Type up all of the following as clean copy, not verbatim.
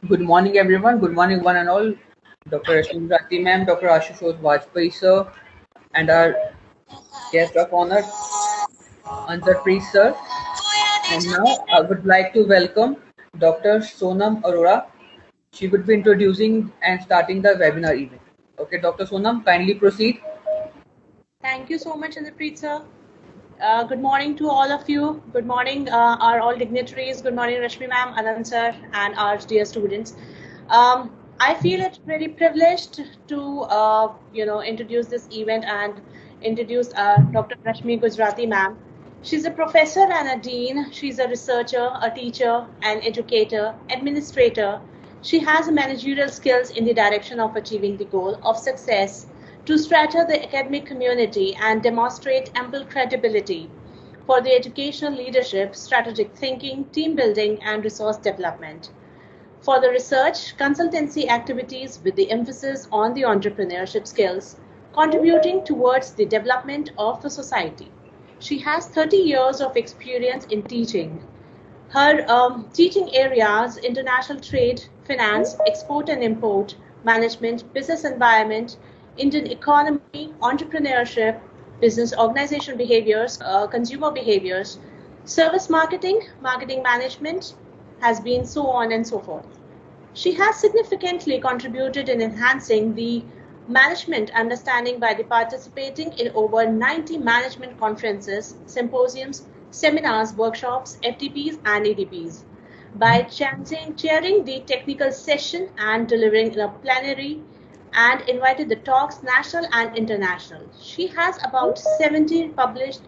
Good morning, everyone. Good morning, one and all. Dr. Ashwin Rati ma'am, Dr. Ashutosh Vajpayee sir, and our guest of honor, Antarpreet sir. And now I would like to welcome Dr. Sonam Arora. She would be introducing and starting the webinar event. Okay, Dr. Sonam, kindly proceed. Thank you so much, Andarpreet sir. Good morning to all of you. Good morning, our all dignitaries. Good morning, Rashmi ma'am, Anand sir, and our dear students. I feel it very privileged to, introduce this event and introduce Dr. Rashmi Gujarati ma'am. She's a professor and a dean. She's a researcher, a teacher, an educator, administrator. She has managerial skills in the direction of achieving the goal of success to strata the academic community and demonstrate ample credibility for the educational leadership, strategic thinking, team building, and resource development. For the research, consultancy activities with the emphasis on the entrepreneurship skills, contributing towards the development of the society. She has 30 years of experience in teaching. Her teaching areas international trade, finance, export and import, management, business environment, Indian economy, entrepreneurship, business organization behaviors, consumer behaviors, service marketing, marketing management, has been so on and so forth. She has significantly contributed in enhancing the management understanding by participating in over 90 management conferences, symposiums, seminars, workshops, FTPs, and ADPs. By chairing the technical session and delivering a plenary and invited the talks national and international. She has about 70 published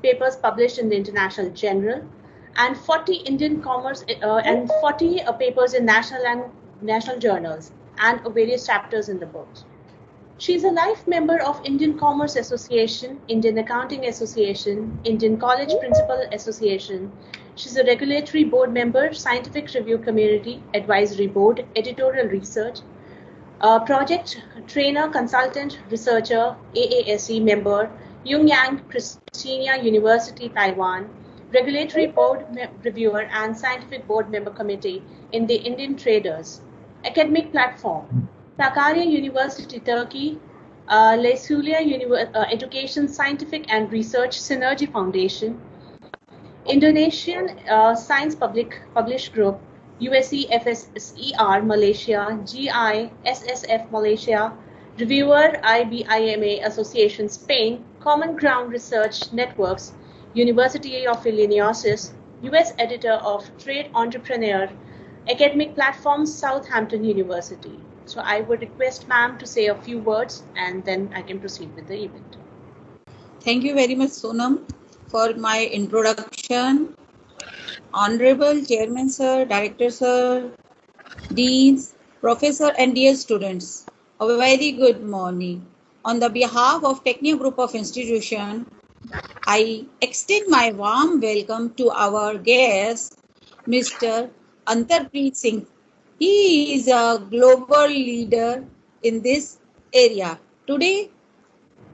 papers published in the International Journal and 40 Indian commerce and 40 papers in national and national journals and various chapters in the books. She is a life member of Indian Commerce Association, Indian Accounting Association, Indian College Principal Association. She's a regulatory board member, Scientific Review Community, Advisory Board, Editorial Research, project trainer, consultant, researcher, AASE member, Jungyang Christina University, Taiwan, regulatory board reviewer and scientific board member committee in the Indian Traders, academic platform, Sakarya University, Turkey, Lesulia Education Scientific and Research Synergy Foundation, Indonesian Science Published Group, USC FSER Malaysia, GISSF Malaysia, Reviewer IBIMA Association Spain, Common Ground Research Networks, University of Illinois, US Editor of Trade Entrepreneur, Academic Platforms, Southampton University. So I would request ma'am to say a few words and then I can proceed with the event. Thank you very much, Sonam, for my introduction. Honorable Chairman Sir, Director Sir, Deans, Professor and dear students, a very good morning. On the behalf of Technia Group of Institution, I extend my warm welcome to our guest, Mr. Antarpreet Singh. He is a global leader in this area. Today,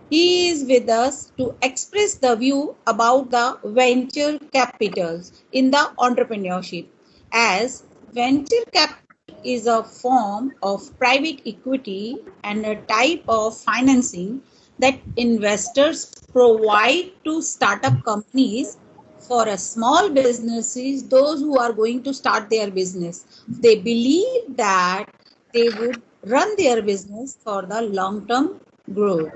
he is with us to express the view about the venture capitals in the entrepreneurship. As venture capital is a form of private equity and a type of financing that investors provide to startup companies for a small businesses, those who are going to start their business. They believe that they would run their business for the long-term growth.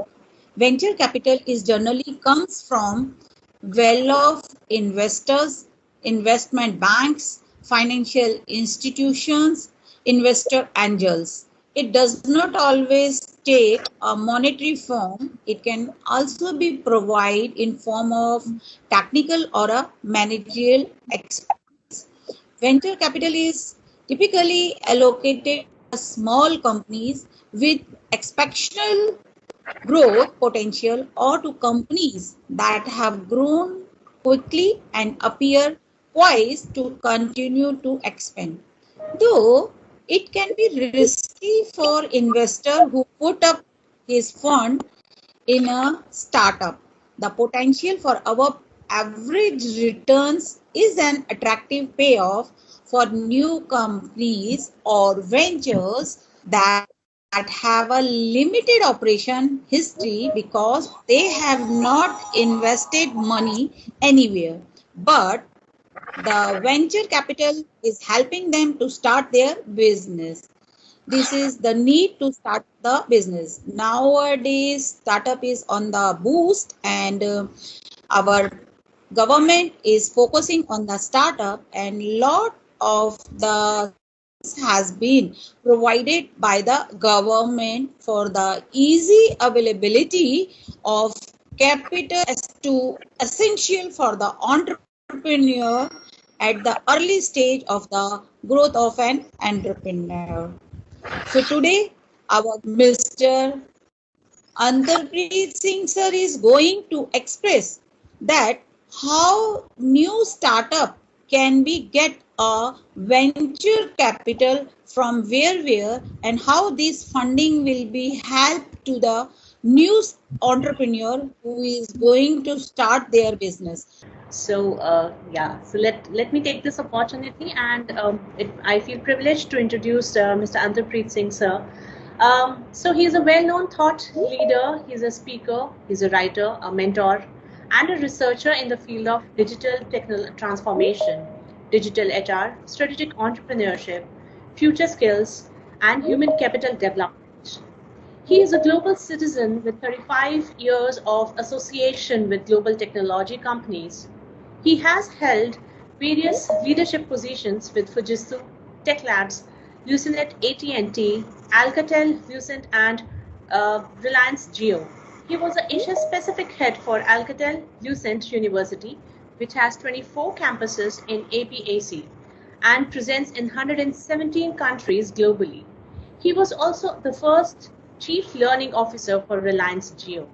Venture capital is generally comes from well-off investors, investment banks, financial institutions, investor angels. It does not always take a monetary form. It can also be provided in form of technical or a managerial expertise. Venture capital is typically allocated to small companies with exceptional growth potential or to companies that have grown quickly and appear poised to continue to expand. Though it can be risky for investor who put up his fund in a startup. The potential for our average returns is an attractive payoff for new companies or ventures that have a limited operation history because they have not invested money anywhere. But the venture capital is helping them to start their business. This is the need to start the business. Nowadays, startup is on the boost, and our government is focusing on the startup, and lot of the has been provided by the government for the easy availability of capital as to essential for the entrepreneur at the early stage of the growth of an entrepreneur. So today our Mr. Antarpreet Singh sir is going to express that how new startup can be get a venture capital from where and how this funding will be help to the new entrepreneur who is going to start their business. So so let me take this opportunity, and I feel privileged to introduce Mr. Antarpreet Singh sir. So he's a well-known thought leader. He's a speaker. He's a writer, a mentor, and a researcher in the field of digital transformation, digital HR, strategic entrepreneurship, future skills, and human capital development. He is a global citizen with 35 years of association with global technology companies. He has held various leadership positions with Fujitsu, Tech Labs, Lucinet AT&T, Alcatel, Lucent, and Reliance Jio. He was the Asia-Pacific head for Alcatel Lucent University, which has 24 campuses in APAC and presents in 117 countries globally. He was also the first Chief Learning Officer for Reliance Jio.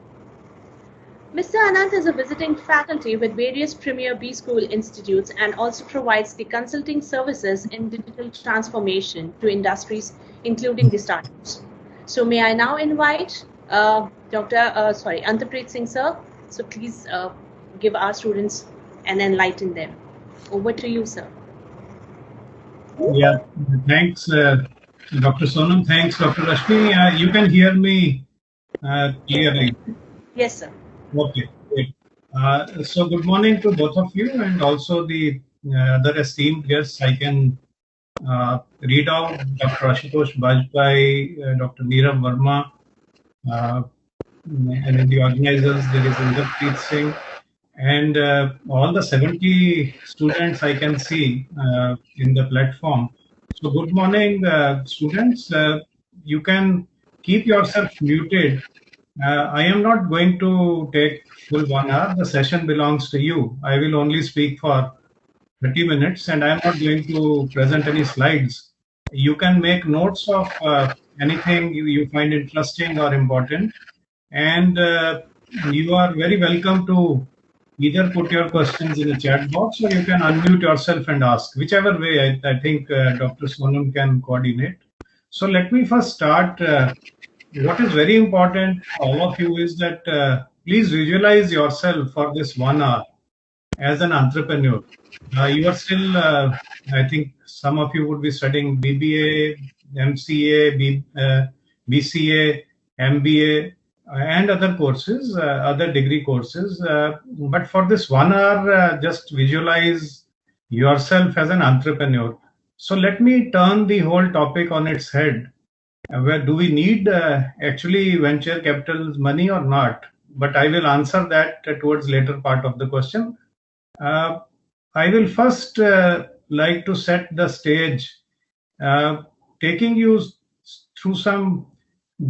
Mr. Anant is a visiting faculty with various premier B-School institutes and also provides the consulting services in digital transformation to industries, including the startups. So may I now invite Antarpreet Singh sir. So please give our students and enlighten them. Over to you, sir. Yeah, thanks, Dr. Sonam. Thanks, Dr. Rashmi. You can hear me clearly. Yes, sir. Okay, great. So good morning to both of you and also the other esteemed guests. I can read out Dr. Ashutosh Bajpai, Dr. Neerav Verma, and in the organizers there is Antarpreet Singh, and all the 70 students I can see in the platform. So good morning, students. You can keep yourself muted. I am not going to take full 1 hour. The session belongs to you. I will only speak for 30 minutes and I am not going to present any slides. You can make notes of anything you find interesting or important, and you are very welcome to either put your questions in the chat box or you can unmute yourself and ask. Whichever way, I think Dr. Sonam can coordinate. So let me first start. What is very important for all of you is that please visualize yourself for this 1 hour as an entrepreneur. You are still, I think some of you would be studying BBA, MCA, BCA, MBA, and other courses, other degree courses. But for this 1 hour, just visualize yourself as an entrepreneur. So let me turn the whole topic on its head. Where do we need actually venture capital money or not? But I will answer that towards later part of the question. I will first like to set the stage, taking you through some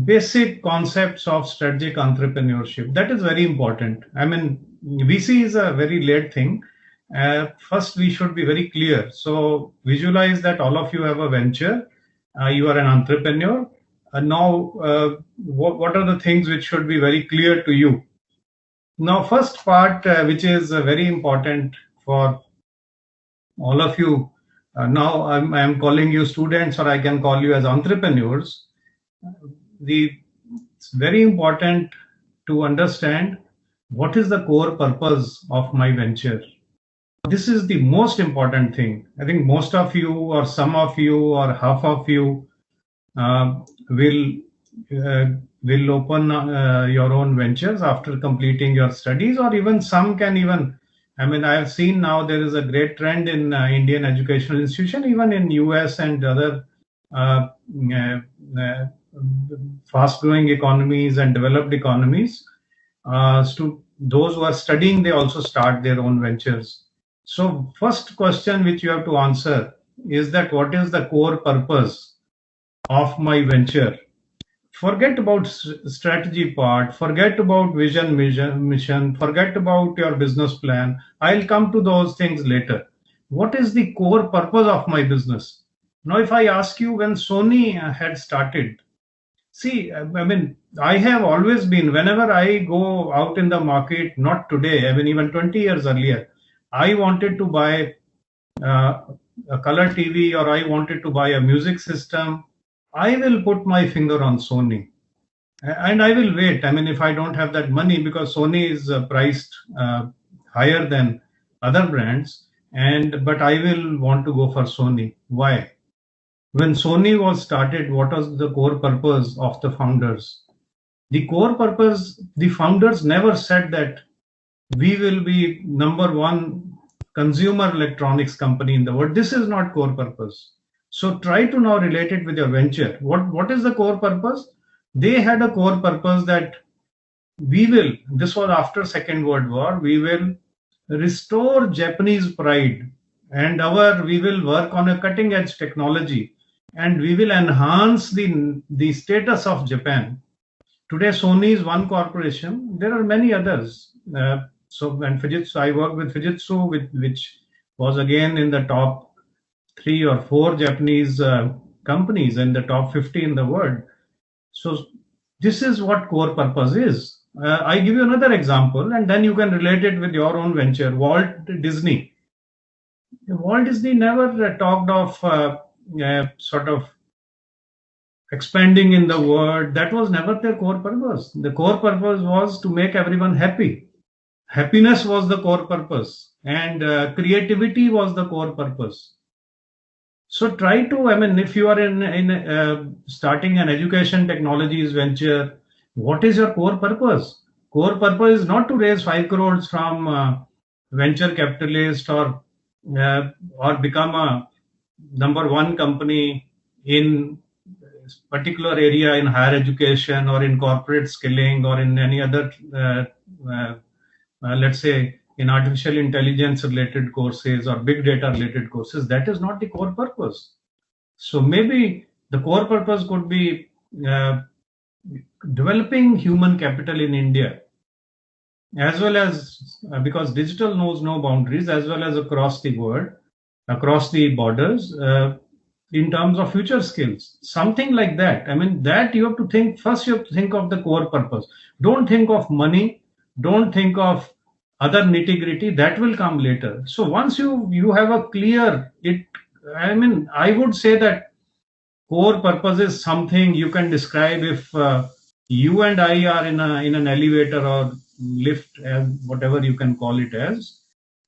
basic concepts of strategic entrepreneurship. That is very important. I mean, VC is a very late thing. First, we should be very clear. So visualize that all of you have a venture. You are an entrepreneur. Now, what are the things which should be very clear to you? Now, first part, which is very important for all of you. Now, I'm calling you students, or I can call you as entrepreneurs. It's very important to understand what is the core purpose of my venture. this is the most important thing. I think most of you or some of you or half of you uh, will uh, will open your own ventures after completing your studies, or even some can even, I mean, I have seen now there is a great trend in Indian educational institution, even in US and other uh, uh, uh, fast growing economies and developed economies. Those who are studying, they also start their own ventures. So first question which you have to answer is that what is the core purpose of my venture? Forget about strategy part, forget about vision, mission, forget about your business plan. I'll come to those things later. What is the core purpose of my business? Now, if I ask you when Sony had started, see, I mean, I have always been, whenever I go out in the market, not today, I mean, even 20 years earlier, I wanted to buy uh, a color TV or I wanted to buy a music system, I will put my finger on Sony and I will wait. I mean, if I don't have that money, because Sony is priced higher than other brands, and but I will want to go for Sony. Why? When Sony was started, what was the core purpose of the founders? The core purpose, the founders never said that we will be number one consumer electronics company in the world. This is not core purpose. So try to now relate it with your venture. What is the core purpose? They had a core purpose that we will, this was after Second World War, we will restore Japanese pride and we will work on a cutting edge technology and we will enhance the status of Japan. Today, Sony is one corporation. There are many others. And Fujitsu, I work with Fujitsu, which was again in the top 3 or 4 Japanese companies in the top 50 in the world. So this is what core purpose is. I give you another example, and then you can relate it with your own venture. Walt Disney. Walt Disney never talked of sort of expanding in the world. That was never their core purpose. The core purpose was to make everyone happy. Happiness was the core purpose, and creativity was the core purpose. So try to, I mean, if you are in starting an education technologies venture, what is your core purpose? Core purpose is not to raise 5 crores from venture capitalist or become a number one company in particular area in higher education or in corporate skilling or in any other, let's say, in artificial intelligence related courses or big data related courses. That is not the core purpose. So maybe the core purpose could be developing human capital in India, as well as because digital knows no boundaries, as well as across the world, across the borders, in terms of future skills, something like that. I mean, that you have to think first. You have to think of the core purpose. Don't think of money. Don't think of other nitty gritty. That will come later. So once you have a clear it, I mean, I would say that core purpose is something you can describe if you and I are in an elevator or lift, whatever you can call it as,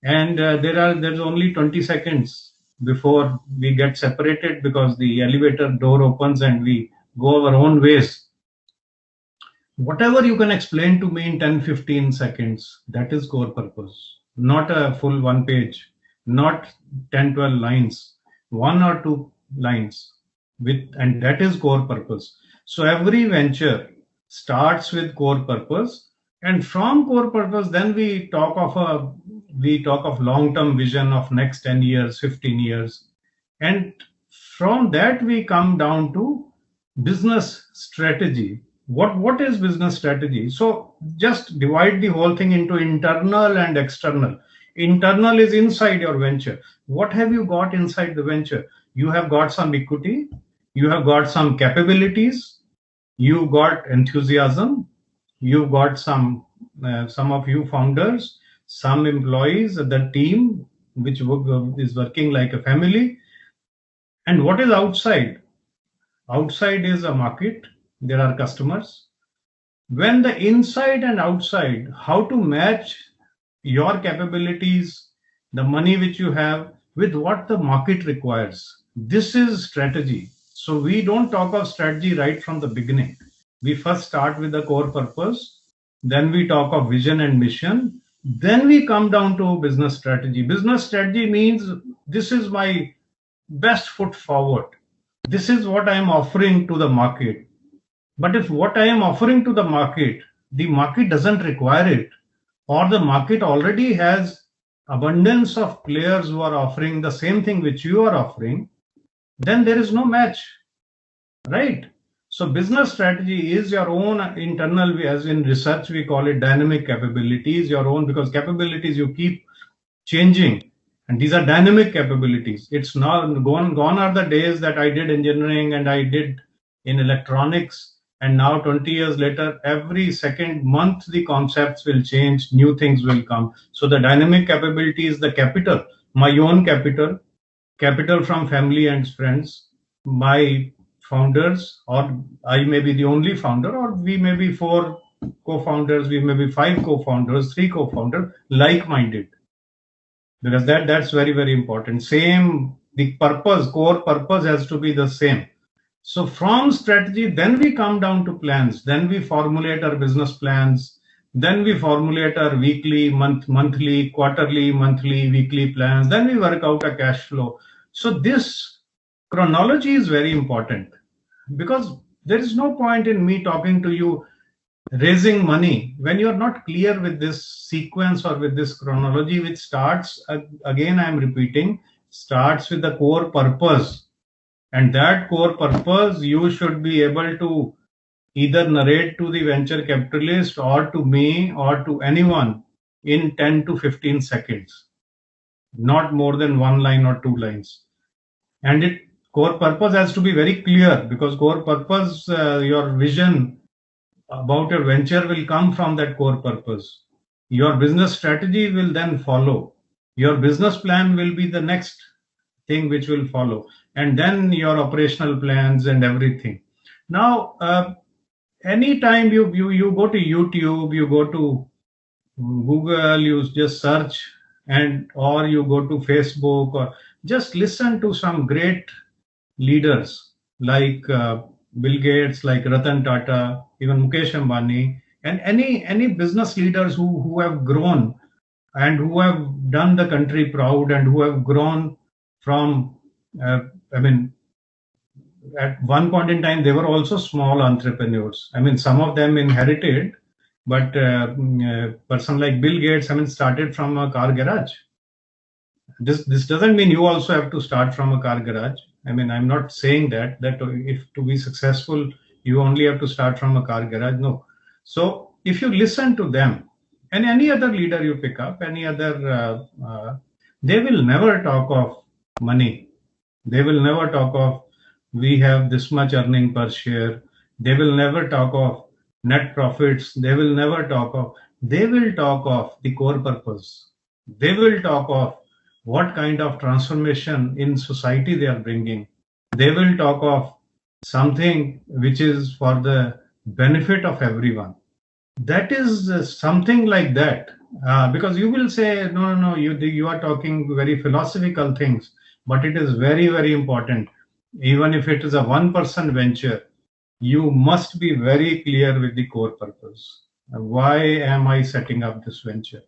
and there's only 20 seconds before we get separated because the elevator door opens and we go our own ways. Whatever you can explain to me in 10-15 seconds, that is core purpose. Not a full one page, not 10-12 lines, 1 or 2 lines, and that is core purpose. So every venture starts with core purpose, and from core purpose then we talk of long-term vision of next 10 years, 15 years, and from that we come down to business strategy. What is business strategy? So just divide the whole thing into internal and external. Internal is inside your venture. What have you got inside the venture? You have got some equity, you have got some capabilities, you got enthusiasm, you got some of you founders, some employees, the team which is working like a family. And what is outside? Outside is a market. There are customers. When the inside and outside, how to match your capabilities, the money which you have with what the market requires. This is strategy. So we don't talk of strategy right from the beginning. We first start with the core purpose, then we talk of vision and mission, then we come down to business strategy. Business strategy means this is my best foot forward. This is what I am offering to the market. But if what I am offering to the market doesn't require it, or the market already has abundance of players who are offering the same thing which you are offering, then there is no match, right? So business strategy is your own internal, as in research we call it dynamic capabilities, your own, because capabilities you keep changing, and these are dynamic capabilities. It's not gone are the days that I did engineering and I did in electronics, and now 20 years later, every second month the concepts will change, new things will come. So the dynamic capability is the capital, my own capital from family and friends, my founders, or I may be the only founder, or we may be 4 co-founders, we may be 5 co-founders, 3 co-founders, like-minded. Because that's very, very important. Same, the purpose, core purpose has to be the same. So from strategy, then we come down to plans. Then we formulate our business plans. Then we formulate our weekly, monthly, quarterly, monthly, weekly plans. Then we work out a cash flow. So this chronology is very important, because there is no point in me talking to you raising money when you're not clear with this sequence or with this chronology, which starts, again I'm repeating, starts with the core purpose. And that core purpose you should be able to either narrate to the venture capitalist or to me or to anyone in 10 to 15 seconds, not more than 1 line or 2 lines. And core purpose has to be very clear, because core purpose, your vision about your venture will come from that core purpose. Your business strategy will then follow. Your business plan will be the next thing which will follow, and then your operational plans and everything. Now, anytime you go to YouTube, you go to Google, you just search, or you go to Facebook, or just listen to some great leaders like Bill Gates, like Ratan Tata, even Mukesh Ambani, and any business leaders who have grown and who have done the country proud, and who have grown from, at one point in time, they were also small entrepreneurs. Some of them inherited, but person like Bill Gates, started from a car garage. This doesn't mean you also have to start from a car garage. I'm not saying that if to be successful, you only have to start from a car garage. No. So if you listen to them, and any other leader you pick up, any other, they will never talk of money. They will never talk of we have this much earning per share. They will never talk of net profits. They will talk of the core purpose. They will talk of what kind of transformation in society they are bringing. They will talk of something which is for the benefit of everyone. That is something like that. Because you will say, no, you are talking very philosophical things, but it is very, very important. Even if it is a 1% venture, you must be very clear with the core purpose. Why am I setting up this venture?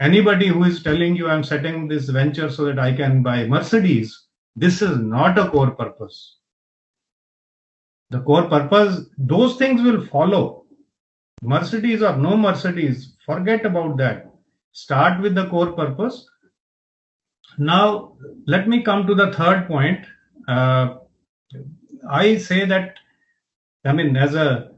Anybody who is telling you I'm setting this venture so that I can buy Mercedes, this is not a core purpose. The core purpose, those things will follow. Mercedes or no Mercedes, forget about that. Start with the core purpose. Now, let me come to the third point. I say that, as a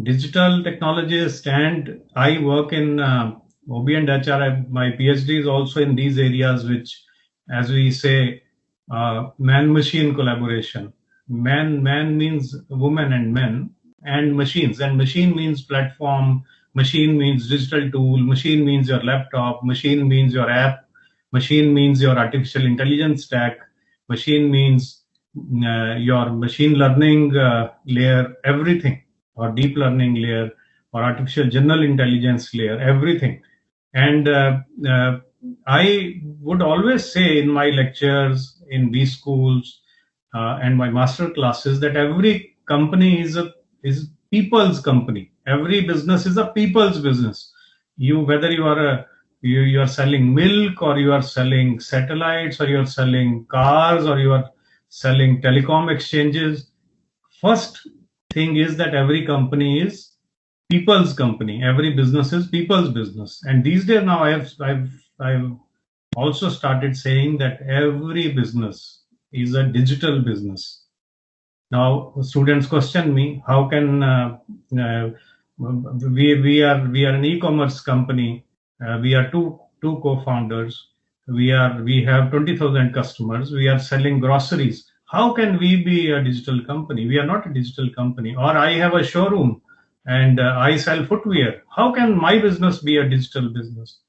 digital technologist, and I work in OB and HR, my PhD is also in these areas, which, as we say, man-machine collaboration. Man means woman and men, and machines. And machine means platform, machine means digital tool, machine means your laptop, machine means your app, machine means your artificial intelligence stack, machine means your machine learning layer, everything, or deep learning layer, or artificial general intelligence layer, everything. And I would always say in my lectures, in B schools, and my master classes that every company is people's company. Every business is a people's business. Whether you are selling milk, or you are selling satellites, or you are selling cars, or you are selling telecom exchanges. First thing is that every company is people's company. Every business is people's business. And these days now, I've also started saying that every business is a digital business. Now, students question me, how can we are an e-commerce company? We are two co-founders. We have 20,000 customers. We are selling groceries. How can we be a digital company? We are not a digital company. Or I have a showroom and I sell footwear. How can my business be a digital business?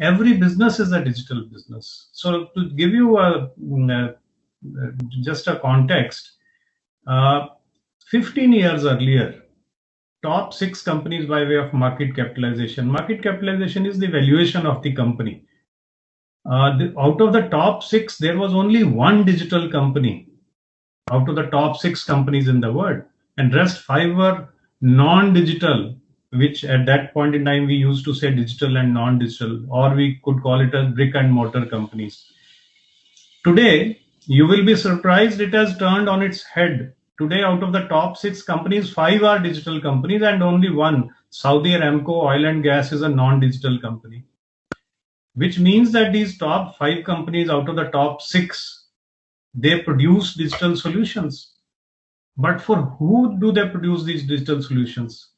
Every business is a digital business. So to give you just a context, uh, 15 years earlier, top 6 companies by way of market capitalization. Market capitalization is the valuation of the company. Out of the top 6, there was only one digital company out of the top 6 companies in the world, and rest 5 were non-digital, which at that point in time we used to say digital and non-digital, or we could call it as brick and mortar companies. Today, you will be surprised, it has turned on its head. Today, out of the top 6 companies, 5 are digital companies and only one, Saudi Aramco Oil and Gas, is a non-digital company. Which means that these top 5 companies out of the top 6, they produce digital solutions. But for who do they produce these digital solutions?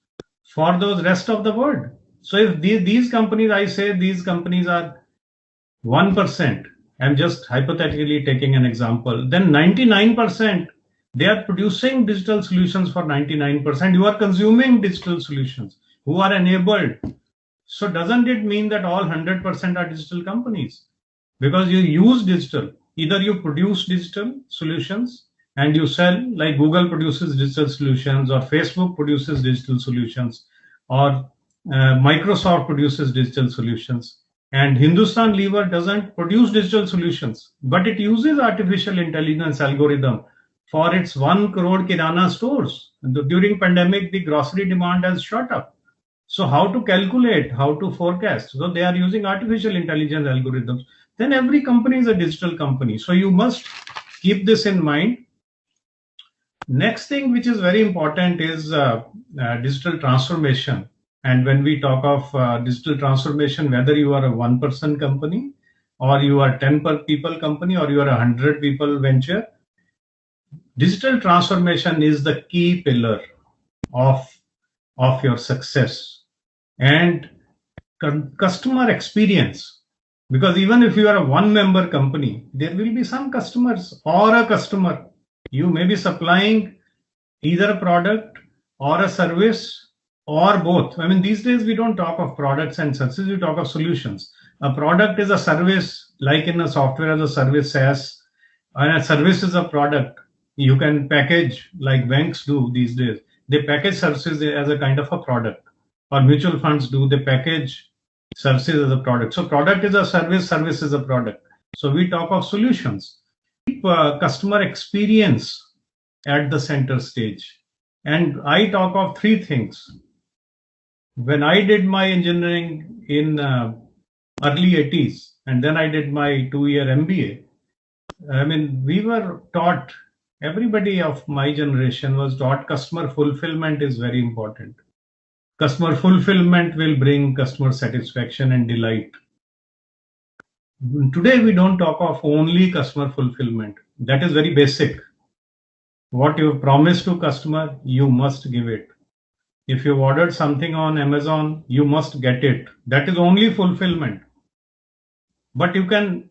For those rest of the world. So if these companies, I say these companies are 1%, I'm just hypothetically taking an example, then 99%, they are producing digital solutions for 99%. You are consuming digital solutions who are enabled. So doesn't it mean that all 100% are digital companies? Because you use digital, either you produce digital solutions and you sell, like Google produces digital solutions, or Facebook produces digital solutions, or Microsoft produces digital solutions. And Hindustan Lever doesn't produce digital solutions, but it uses artificial intelligence algorithm for its 1 crore kirana stores. During pandemic, the grocery demand has shot up. So how to calculate, how to forecast? So they are using artificial intelligence algorithms. Then every company is a digital company. So you must keep this in mind. Next thing which is very important is digital transformation. And when we talk of digital transformation, whether you are a 1-person company, or you are 10 people company, or you are a 100 people venture, digital transformation is the key pillar of your success. And customer experience, because even if you are a 1-member company, there will be some customers or a customer. You may be supplying either a product or a service or both. I mean, these days we don't talk of products and services, we talk of solutions. A product is a service, like in a software as a service SaaS, and a service is a product. You can package, like banks do these days. They package services as a kind of a product, or mutual funds do. They package services as a product. So product is a service, service is a product. So we talk of solutions. Keep customer experience at the center stage. And I talk of 3 things. When I did my engineering in early 80s, and then I did my 2-year MBA, I mean, we were taught, everybody of my generation was taught customer fulfillment is very important. Customer fulfillment will bring customer satisfaction and delight. Today, we don't talk of only customer fulfillment. That is very basic. What you promise to customer, you must give it. If you've ordered something on Amazon, you must get it. That is only fulfillment. But you can,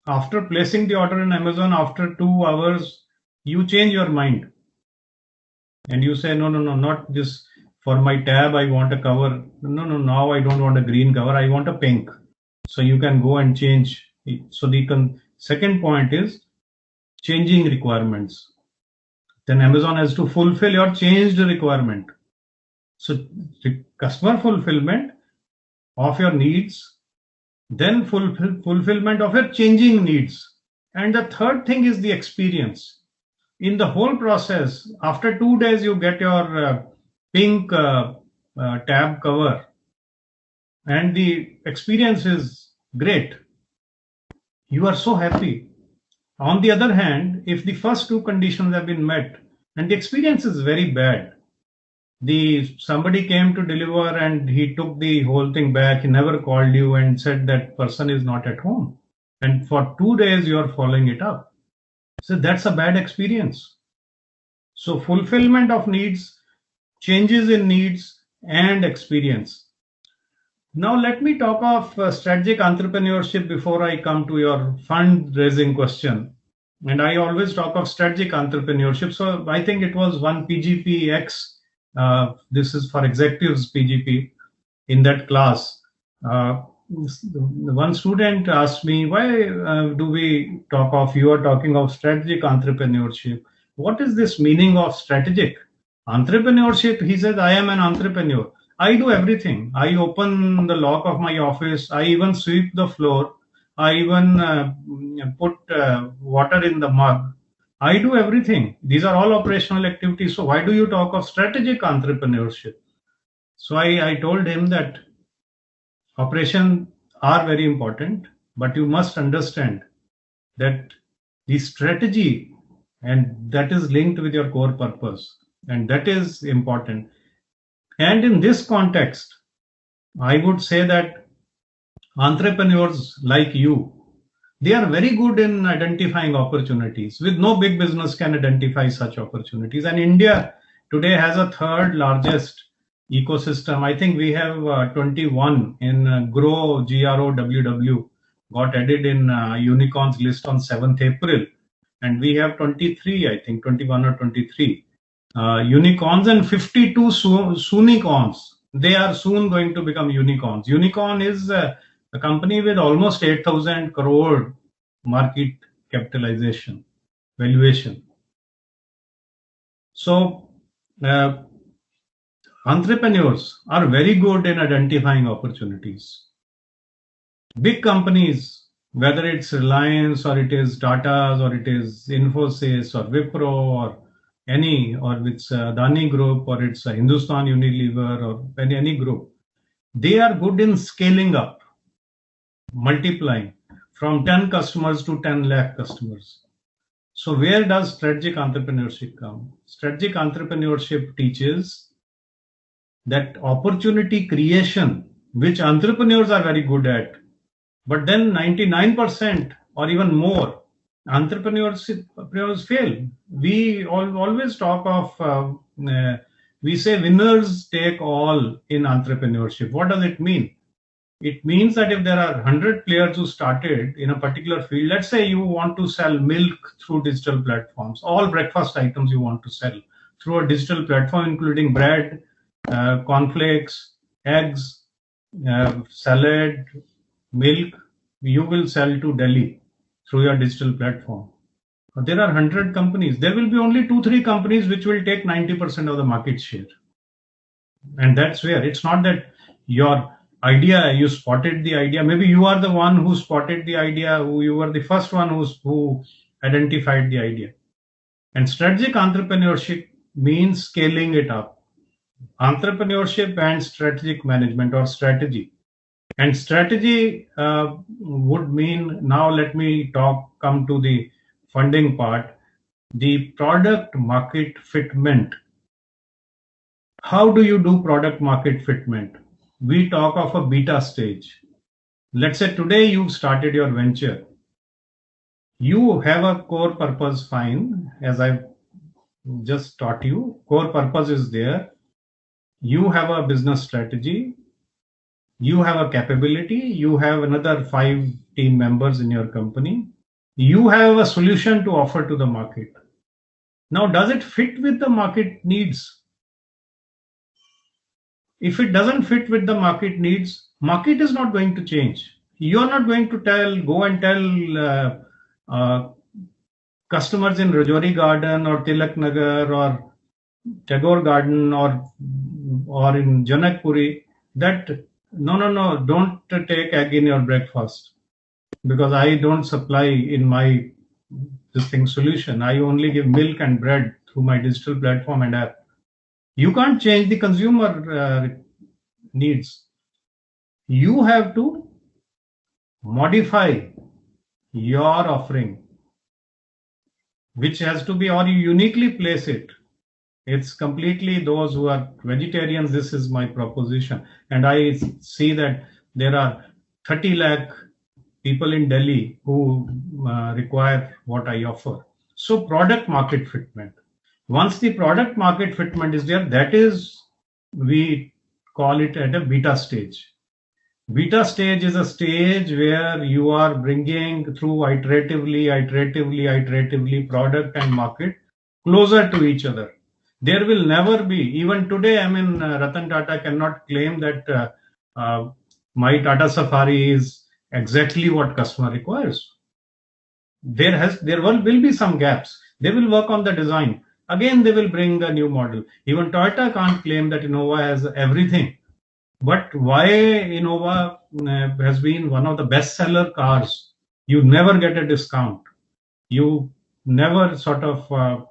after placing the order on Amazon, after 2 hours, you change your mind. And you say, no, not this. For my tab, I want a cover. No, now I don't want a green cover. I want a pink. So you can go and change. So the second point is changing requirements. Then Amazon has to fulfill your changed requirement. So customer fulfillment of your needs then fulfillment of your changing needs. And the third thing is the experience. In the whole process, after 2 days, you get your pink tab cover, and the experience is great. You are so happy. On the other hand, if the first two conditions have been met and the experience is very bad, somebody came to deliver and he took the whole thing back, he never called you and said that person is not at home, and for 2 days you are following it up, so that's a bad experience. So fulfillment of needs, changes in needs, and experience. Now let me talk of strategic entrepreneurship before I come to your fundraising question. And I always talk of strategic entrepreneurship. So I think it was one PGPX. This is for executives PGP. In that class, one student asked me, why do we talk of, you are talking of strategic entrepreneurship. What is this meaning of strategic entrepreneurship? He says, I am an entrepreneur. I do everything. I open the lock of my office. I even sweep the floor. I even put water in the mug. I do everything. These are all operational activities. So why do you talk of strategic entrepreneurship? So I told him that operations are very important, but you must understand that the strategy, and that is linked with your core purpose, and that is important. And in this context, I would say that entrepreneurs like you, they are very good in identifying opportunities. With no big business can identify such opportunities. And India today has a third largest ecosystem. I think we have 21 in Grow, GROWW, got added in unicorns list on 7th April. And we have 23, I think 21 or 23 unicorns and 52 soonicorns. They are soon going to become unicorns. Unicorn is a company with almost 8,000 crore market capitalization, valuation. So entrepreneurs are very good in identifying opportunities. Big companies, whether it's Reliance or it is Tata's or it is Infosys or Wipro or any, or it's Adani Group or it's Hindustan Unilever or any group, they are good in scaling up, multiplying from 10 customers to 10 lakh customers. So where does strategic entrepreneurship come? Strategic entrepreneurship teaches that opportunity creation, which entrepreneurs are very good at, but then 99% or even more entrepreneurs fail. We always talk of, we say winners take all in entrepreneurship. What does it mean? It means that if there are 100 players who started in a particular field, let's say you want to sell milk through digital platforms, all breakfast items you want to sell through a digital platform, including bread, cornflakes, eggs, salad, milk, you will sell to Delhi through your digital platform. There are 100 companies. There will be only 2-3 companies which will take 90% of the market share. And that's where it's not that your idea, you spotted the idea. Maybe you are the one who spotted the idea, you were the first one who identified the idea. And strategic entrepreneurship means scaling it up. Entrepreneurship and strategic management or strategy. And strategy would mean, now let me come to the funding part, the product market fitment. How do you do product market fitment? We talk of a beta stage. Let's say today you've started your venture. You have a core purpose, fine, as I've just taught you. Core purpose is there. You have a business strategy. You have a capability. You have another 5 team members in your company. You have a solution to offer to the market. Now, does it fit with the market needs? If it doesn't fit with the market needs, market is not going to change. You are not going to go and tell customers in Rajouri Garden or Tilak Nagar or Tagore Garden or in Janakpuri that No. Don't take egg in your breakfast, because I don't supply in my this thing solution. I only give milk and bread through my digital platform and app. You can't change the consumer needs. You have to modify your offering, which has to be, or you uniquely place it. It's completely those who are vegetarians. This is my proposition. And I see that there are 30 lakh people in Delhi who require what I offer. So product market fitment. Once the product market fitment is there, that is, we call it at a beta stage. Beta stage is a stage where you are bringing through iteratively product and market closer to each other. There will never be, even today, I mean, Ratan Tata cannot claim that my Tata Safari is exactly what customer requires. There will be some gaps. They will work on the design. Again, they will bring a new model. Even Toyota can't claim that Innova has everything. But why Innova has been one of the best-seller cars? You never get a discount. You never sort of,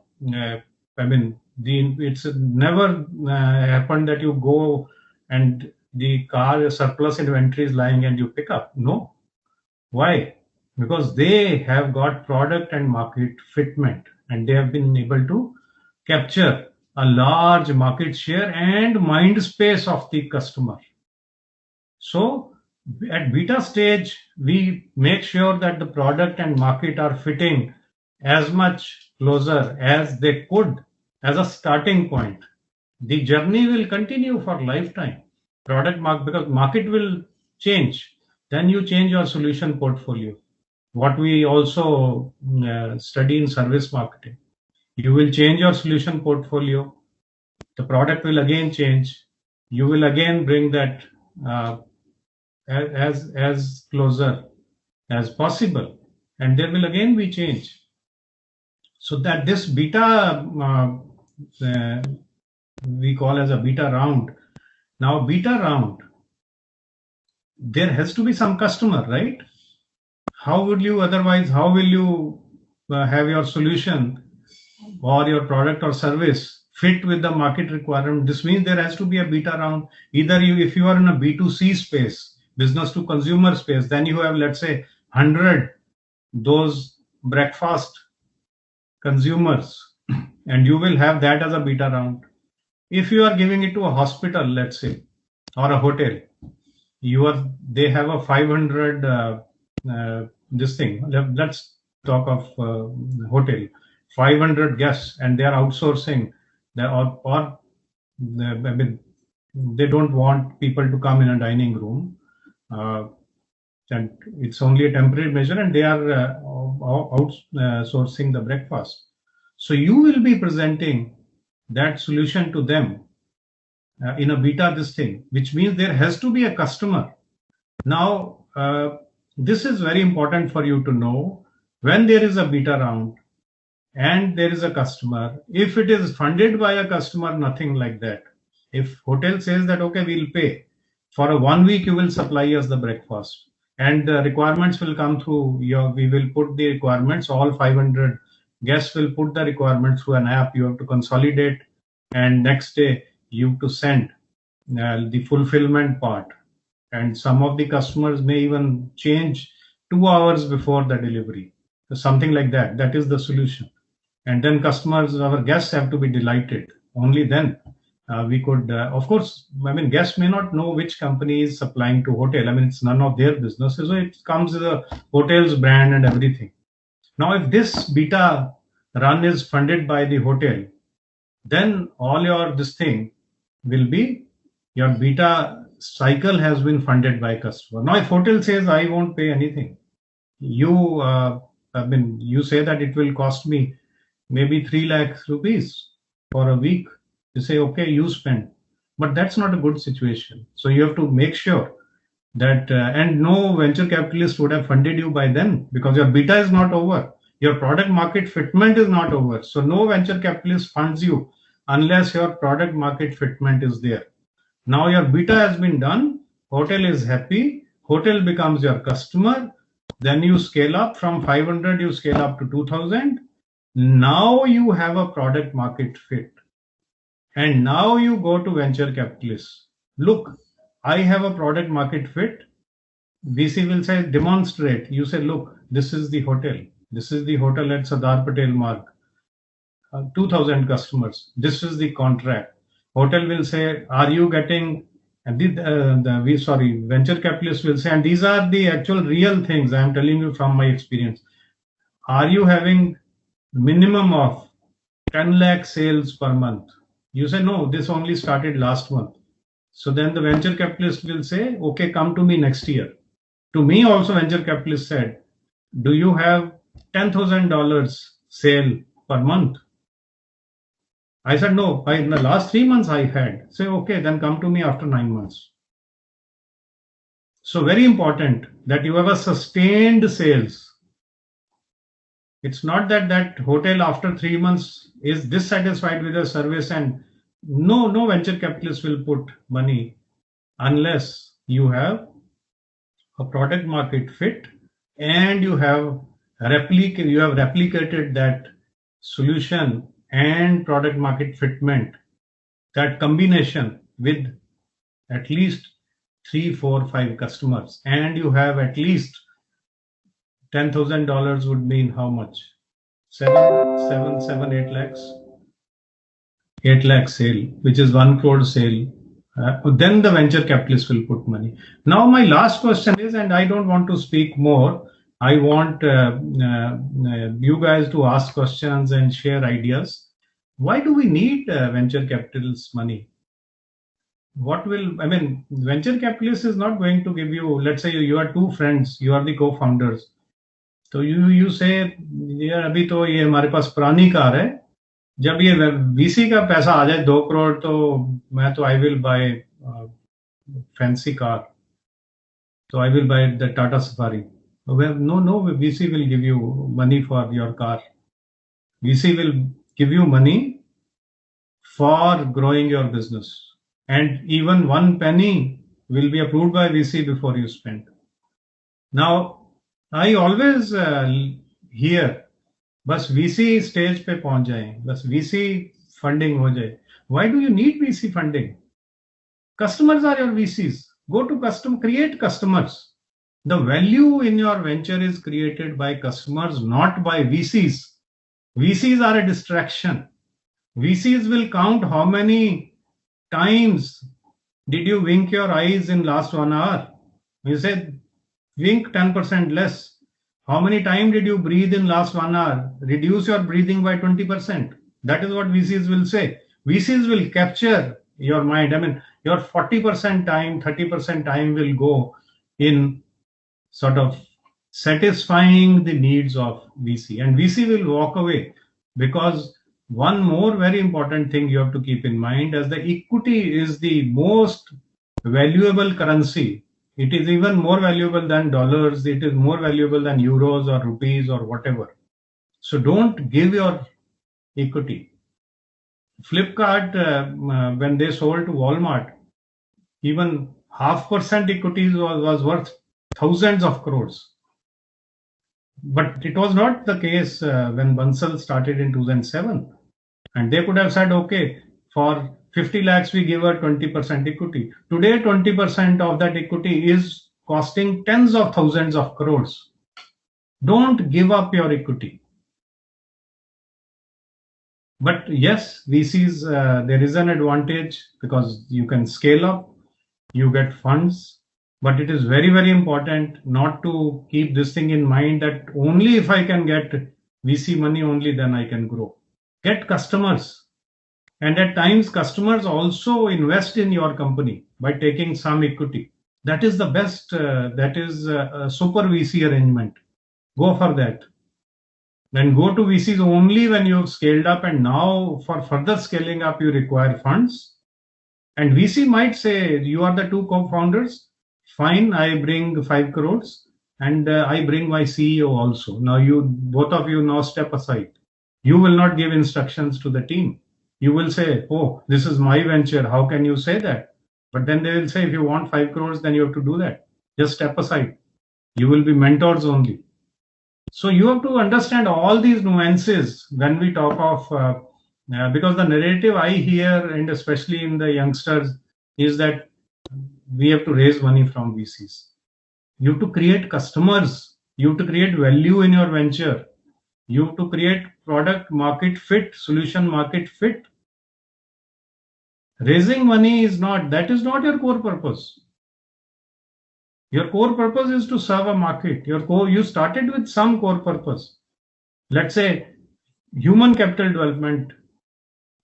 it's never happened that you go and the car surplus inventory is lying and you pick up. No. Why? Because they have got product and market fitment, and they have been able to capture a large market share and mind space of the customer. So at beta stage, we make sure that the product and market are fitting as much closer as they could as a starting point. The journey will continue for lifetime. Because market will change. Then you change your solution portfolio. What we also study in service marketing. You will change your solution portfolio. The product will again change. You will again bring that as closer as possible, and there will again be change. So that this beta we call as a beta round. Now beta round, there has to be some customer, right? How will you have your solution or your product or service fit with the market requirement? This means there has to be a beta round. Either if you are in a B2C space, business to consumer space, then you have, let's say, 100 those breakfast consumers, and you will have that as a beta round. If you are giving it to a hospital, let's say, or a hotel, they have a 500 this thing. Let's talk of hotel, 500 guests, and they are outsourcing. They don't want people to come in a dining room, and it's only a temporary measure, and they are outsourcing the breakfast. So you will be presenting that solution to them in a beta this thing, which means there has to be a customer. Now, this is very important for you to know. When there is a beta round and there is a customer, if it is funded by a customer, nothing like that. If hotel says that, okay, we'll pay for a 1 week, you will supply us the breakfast, and the requirements will come through we will put the requirements, all 500 guests will put the requirements through an app. You have to consolidate, and next day you have to send the fulfillment part. And some of the customers may even change 2 hours before the delivery. So something like that. That is the solution. And then our guests have to be delighted. Only then we could, of course, guests may not know which company is supplying to hotel. It's none of their business. So it comes with a hotel's brand and everything. Now, if this beta run is funded by the hotel, then all this thing will be, your beta cycle has been funded by customer. Now, if hotel says, I won't pay anything, you say that it will cost me maybe 3 lakh rupees for a week. You say, okay, you spend. But that's not a good situation. So you have to make sure that, and no venture capitalist would have funded you by then, because your beta is not over. Your product market fitment is not over. So no venture capitalist funds you unless your product market fitment is there. Now your beta has been done. Hotel is happy. Hotel becomes your customer. Then you scale up from 500, you scale up to 2000. Now you have a product market fit. And now you go to venture capitalists. Look, I have a product market fit. VC will say, demonstrate. You say, look, this is the hotel. This is the hotel at Sardar Patel Marg. 2000 customers. This is the contract. Hotel will say, are you getting, and venture capitalists will say, and these are the actual real things I am telling you from my experience. Are you having minimum of 10 lakh sales per month? You say, no, this only started last month. So then the venture capitalist will say, okay, come to me next year. To me also venture capitalist said, do you have $10,000 sale per month? I said, no, in the last 3 months I had. Say, okay, then come to me after 9 months. So very important that you have a sustained sales. It's not that that hotel after 3 months is dissatisfied with the service, and no venture capitalist will put money unless you have a product market fit and you have replicated that solution and product market fitment, that combination with at least 3, 4, 5 customers, and you have at least $10,000 would mean how much? 8 lakhs. 8 lakh sale, which is 1 crore sale. Then the venture capitalist will put money. Now my last question is, and I don't want to speak more, I want you guys to ask questions and share ideas. Why do we need venture capitalist money? Venture capitalist is not going to give you, let's say you are 2 friends, you are the co-founders. So you say, यार अभी तो ये हमारे पास पुरानी car है, जब ये VC का पैसा आ जाए 2 crore तो मैं तो I will buy fancy car. So I will buy the Tata Safari. Well, no, VC will give you money for your car. VC will give you money for growing your business. And even 1 penny will be approved by VC before you spend. Now, I always hear, बस VC stage पे पहुंच जाए, बस VC funding हो जाए. Why do you need VC funding? Customers are your VCs. Go to create customers. The value in your venture is created by customers, not by VCs. VCs are a distraction. VCs will count how many times did you wink your eyes in last 1 hour. You said wink 10% less. How many times did you breathe in last 1 hour? Reduce your breathing by 20%. That is what VCs will say. VCs will capture your mind. Your 40% time, 30% time will go in sort of satisfying the needs of VC. And VC will walk away, because one more very important thing you have to keep in mind, as the equity is the most valuable currency. It is even more valuable than dollars. It is more valuable than euros or rupees or whatever. So don't give your equity. Flipkart, when they sold to Walmart, even 0.5% equity was worth thousands of crores. But it was not the case when Bansal started in 2007. And they could have said, okay, for 50 lakhs, we give her 20% equity. Today, 20% of that equity is costing tens of thousands of crores. Don't give up your equity. But yes, VCs, there is an advantage because you can scale up, you get funds. But it is very, very important not to keep this thing in mind that only if I can get VC money, only then I can grow. Get customers. And at times, customers also invest in your company by taking some equity. That is the best, that is a super VC arrangement. Go for that. Then go to VCs only when you've scaled up, and now for further scaling up, you require funds. And VC might say, you are the 2 co-founders. Fine, I bring 5 crores and I bring my CEO also. Now both of you now step aside. You will not give instructions to the team. You will say, oh, this is my venture. How can you say that? But then they will say, if you want 5 crores, then you have to do that. Just step aside. You will be mentors only. So you have to understand all these nuances when we talk of, because the narrative I hear, and especially in the youngsters, is that we have to raise money from VCs. You have to create customers. You have to create value in your venture. You have to create product market fit, solution market fit. Raising money is not, that is not your core purpose. Your core purpose is to serve a market. You started with some core purpose. Let's say human capital development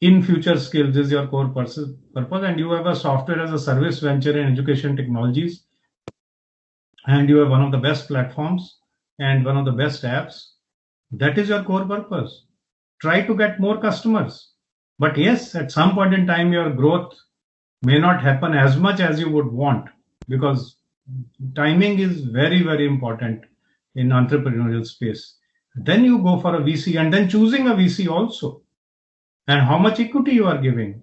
in future skills is your core purpose, and you have a software as a service venture in education technologies, and you have one of the best platforms and one of the best apps. That is your core purpose. Try to get more customers. But yes, at some point in time, your growth may not happen as much as you would want, because timing is very, very important in entrepreneurial space. Then you go for a VC, and then choosing a VC also, and how much equity you are giving.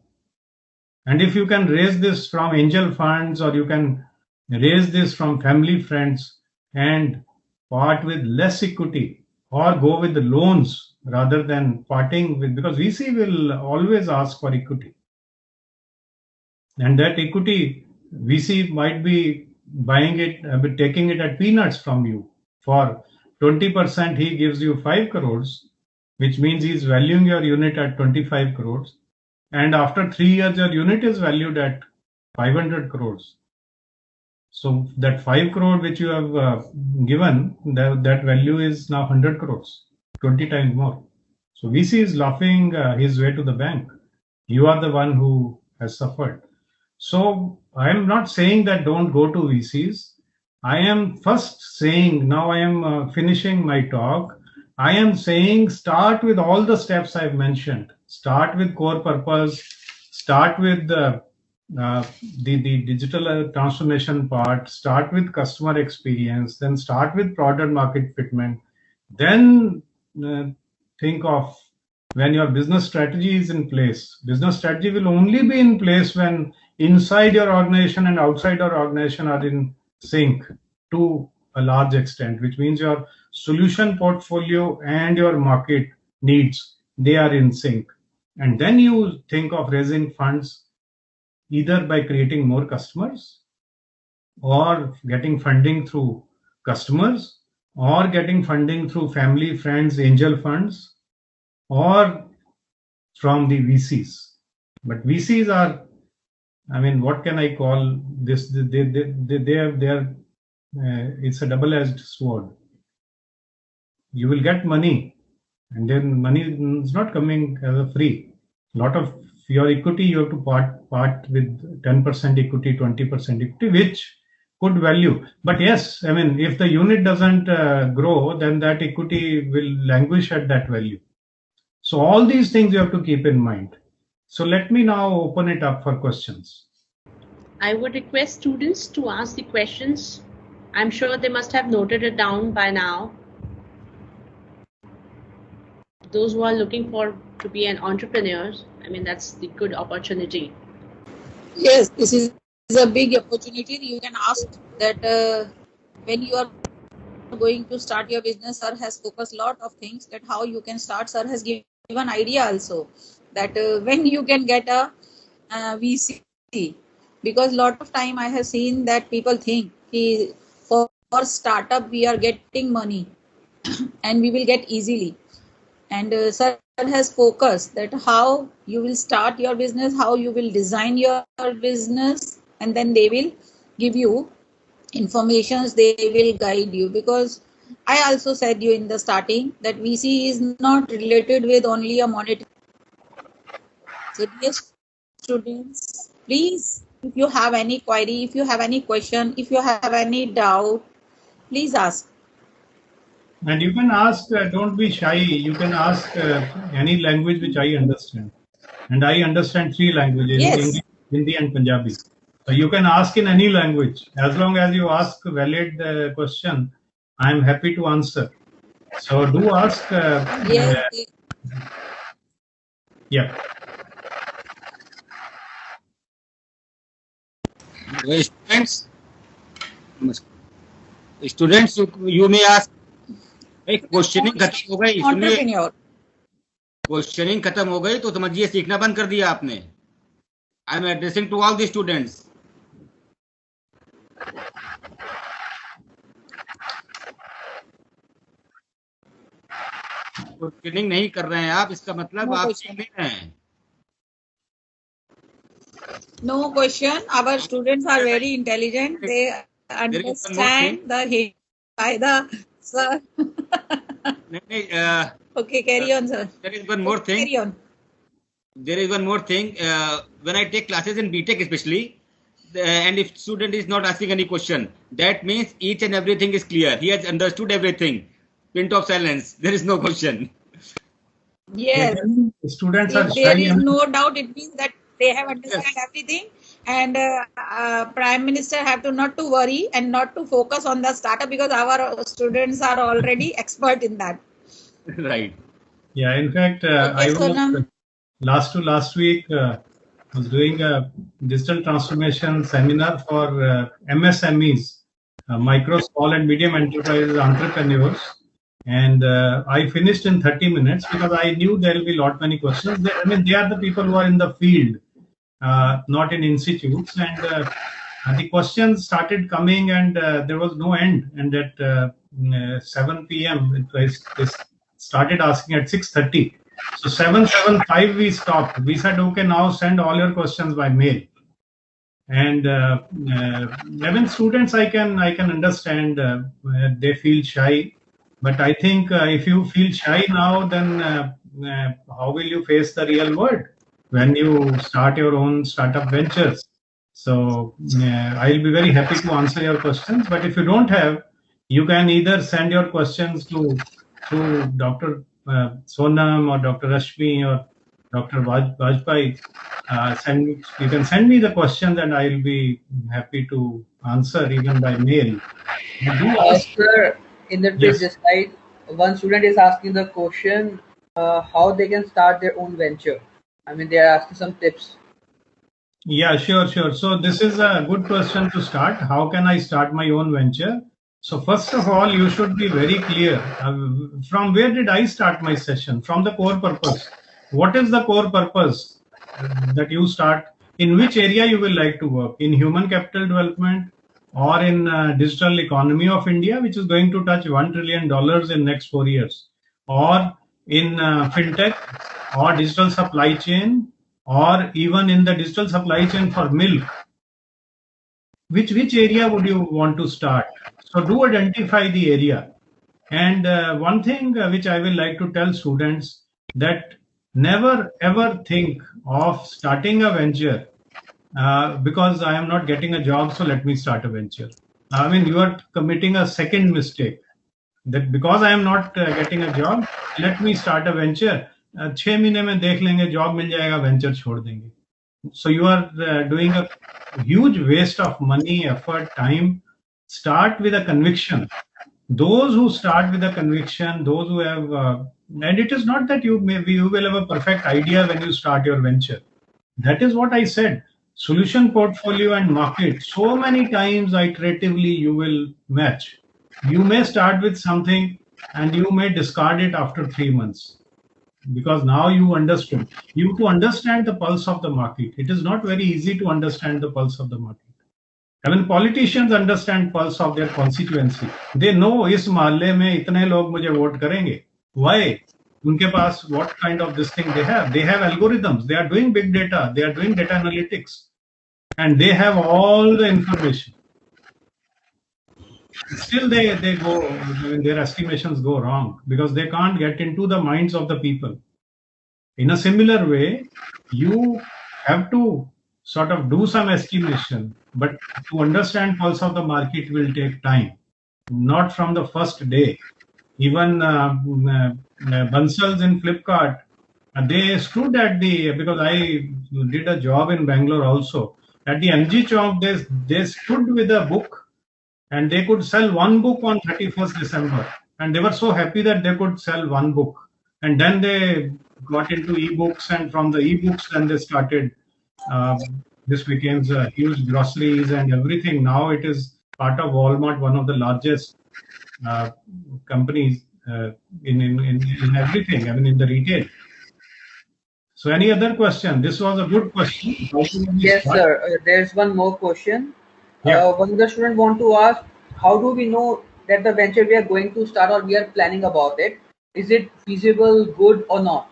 And if you can raise this from angel funds, or you can raise this from family friends and part with less equity, or go with the loans rather than parting with, because VC will always ask for equity. And that equity, VC might be buying it, taking it at peanuts from you. For 20%, he gives you 5 crores, which means he's valuing your unit at 25 crores. And after 3 years, your unit is valued at 500 crores. So that 5 crore which you have given, that value is now 100 crores, 20 times more. So VC is laughing his way to the bank. You are the one who has suffered. So I am not saying that don't go to VCs. I am first saying, now I am finishing my talk. I am saying start with all the steps I've mentioned. Start with core purpose. Start with the digital transformation part. Start with customer experience. Then start with product market fitment. Then think of when your business strategy is in place. Business strategy will only be in place when inside your organization and outside your organization are in sync to a large extent, which means your solution portfolio and your market needs, they are in sync. And then you think of raising funds either by creating more customers, or getting funding through customers, or getting funding through family, friends, angel funds, or from the VCs. But VCs are, I mean, what can I call this? It's a double-edged sword. You will get money, and then money is not coming as a free. A lot of your equity you have to part with 10% equity, 20% equity, which could value. But yes, I mean, if the unit doesn't grow, then that equity will languish at that value. So all these things you have to keep in mind. So let me now open it up for questions. I would request students to ask the questions. I'm sure they must have noted it down by now. Those who are looking to be an entrepreneur, I mean, that's the good opportunity. Yes, this is a big opportunity. You can ask that when you are going to start your business, sir has focused a lot of things that how you can start. Sir has given idea also that when you can get a VC, because lot of time I have seen that people think for startup we are getting money and we will get easily. And sir has focused that how you will start your business, how you will design your business, and then they will give you informations, they will guide you. Because I also said you in the starting that VC is not related with only a monetary. So dear students, please, if you have any query, if you have any question, if you have any doubt, please ask. And you can ask, don't be shy. You can ask any language which I understand. And I understand 3 languages, Yes. English, Hindi and Punjabi. So you can ask in any language. As long as you ask a valid question, I am happy to answer. So do ask. Yes. Yeah. Students, you may ask. Questioning खत्म हो गई, सुनिए, questioning खत्म हो गई तो समझिए सीखना बंद कर दिया आपने. I am addressing to all the students. Questioning नहीं कर रहे हैं आप, इसका मतलब आप सीख नहीं रहे हैं. No question. Our students are very intelligent. They understand the hint by the sir. Okay, carry on, sir. There is one more thing. Carry on. There is one more thing. When I take classes in BTech especially, and if student is not asking any question, that means each and everything is clear. He has understood everything. Pin of silence. There is no question. Yes. Students are If there is no doubt, it means that they have understood everything, and Prime Minister have to not to worry and not to focus on the startup because our students are already expert in that. Right. Yeah, in fact, I was last week was doing a digital transformation seminar for MSMEs, micro, small and medium enterprises entrepreneurs. And I finished in 30 minutes because I knew there will be lot many questions. I mean, they are the people who are in the field, not in institutes. And the questions started coming, and there was no end. And at 7 p.m., it started asking at 6:30. So 7:75 we stopped. We said, okay, now send all your questions by mail. And 11 students, I can understand they feel shy. But I think if you feel shy now, then how will you face the real world when you start your own startup ventures? So I'll be very happy to answer your questions. But if you don't have, you can either send your questions to Dr. Sonam or Dr. Rashmi or Dr. Vajpayee. You can send me the questions and I'll be happy to answer even by mail. Sir, in the previous slide, one student is asking the question how they can start their own venture. I mean, they are asking some tips. Yeah, sure. So this is a good question to start. How can I start my own venture? So first of all, you should be very clear. From where did I start my session? From the core purpose. What is the core purpose that you start? In which area you will like to work? In human capital development, or in digital economy of India, which is going to touch $1 trillion in next 4 years, or in fintech, or digital supply chain, or even in the digital supply chain for milk. Which area would you want to start? So do identify the area. And one thing which I will like to tell students, that never ever think of starting a venture because I am not getting a job, so let me start a venture. I mean, you are committing a second mistake, that because I am not getting a job, let me start a venture. 6 महीने में देख लेंगे, job मिल जाएगा, venture छोड़ देंगे. So you are doing a huge waste of money, effort, time. Start with a conviction. Those who start with a conviction, those who have, and it is not that you will have a perfect idea when you start your venture. That is what I said. Solution portfolio and market. So many times iteratively you will match. You may start with something and you may discard it after 3 months. Because now you understood. You to understand the pulse of the market. It is not very easy to understand the pulse of the market. I mean, politicians understand pulse of their constituency. They know इस मोहल्ले में इतने लोग मुझे vote करेंगे. Why? उनके पास what kind of this thing they have? They have algorithms. They are doing big data. They are doing data analytics, and they have all the information. Still, they go. Their estimations go wrong because they can't get into the minds of the people. In a similar way, you have to sort of do some estimation, but to understand pulse of the market will take time, not from the first day. Even Bansals in Flipkart, they stood at the, because I did a job in Bangalore also, at the MG Chowk, they stood with a book and they could sell one book on 31st December. And they were so happy that they could sell one book. And then they got into ebooks, and from the ebooks, then they started this became a huge groceries and everything. Now it is part of Walmart, one of the largest companies in everything, I mean in the retail. So any other question? This was a good question. Yes, sir. There's one more question. Yeah. One of the students want to ask, how do we know that the venture we are going to start or we are planning about it, is it feasible, good or not?